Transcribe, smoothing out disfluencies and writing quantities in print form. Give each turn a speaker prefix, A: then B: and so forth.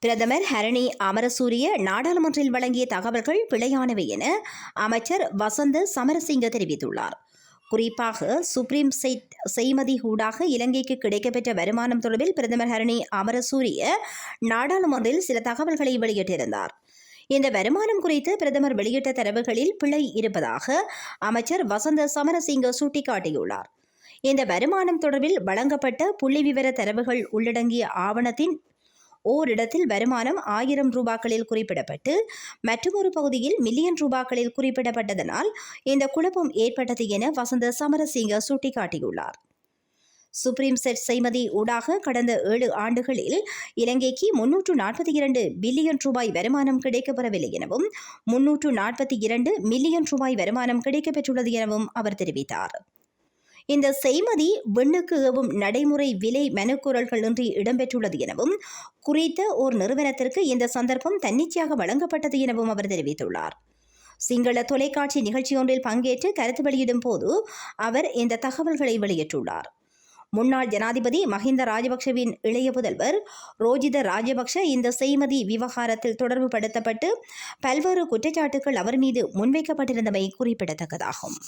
A: பிரதமர் ஹரணி அமரசூரிய நாடாளுமன்றில் வழங்கிய தகவல்கள் பிழையானவை என அமைச்சர் வசந்த சமரசிங்க தெரிவித்துள்ளார். குறிப்பாக சுப்ரீம் செய்மதி ஊடாக இலங்கைக்கு கிடைக்கப்பெற்ற வருமானம் தொடர்பில் பிரதமர் ஹரணி அமரசூரிய நாடாளுமன்றில் சில தகவல்களை வெளியிட்டிருந்தார். இந்த வருமானம் குறித்து பிரதமர் வெளியிட்ட தரவுகளில் பிழை இருப்பதாக அமைச்சர் வசந்த சமரசிங்க சுட்டிக்காட்டியுள்ளார். இந்த வருமானம் தொடர்பில் வழங்கப்பட்ட புள்ளிவிவர தரவுகள் உள்ளடங்கிய ஆவணத்தின் ஓரிடத்தில் வருமானம் 1000 ரூபாக்களில் குறிப்பிடப்பட்டு மற்றொரு பகுதியில் மில்லியன் ரூபாக்களில் குறிப்பிடப்பட்டதனால் இந்த குழப்பம் ஏற்பட்டது என வசந்த சமரசிங்க சுட்டிக்காட்டியுள்ளார். சுப்ரீம் செய்மதி ஊடாக கடந்த 7 ஆண்டுகளில் இலங்கைக்கு 342 பில்லியன் ரூபாய் வருமானம் கிடைக்கப்பெறவில்லை எனவும் 342 மில்லியன் ரூபாய் வருமானம் கிடைக்கப்பெற்றுள்ளது எனவும் அவர் தெரிவித்தார். இந்த செய்மதி விண்ணுக்கு ஏவும் நடைமுறை விலை மனுக்குரல்கள் இன்றி இடம்பெற்றுள்ளது எனவும் குறித்த ஓர் நிறுவனத்திற்கு இந்த சந்தர்ப்பம் தன்னிச்சையாக வழங்கப்பட்டது எனவும் அவர் தெரிவித்துள்ளார். சிங்கள தொலைக்காட்சி நிகழ்ச்சியொன்றில் பங்கேற்று கருத்து வெளியிடும் போது அவர் இந்த தகவல்களை வெளியிட்டுள்ளார். முன்னாள் ஜனாதிபதி மஹிந்த ராஜபக்ஷவின் இளைய புதல்வர் ரோஜித ராஜபக்ஷ இந்த செய்மதி விவகாரத்தில் தொடர்பு படுத்தப்பட்டு பல்வேறு குற்றச்சாட்டுகள் அவர் மீது முன்வைக்கப்பட்டிருந்தமை குறிப்பிடத்தக்கதாகும்.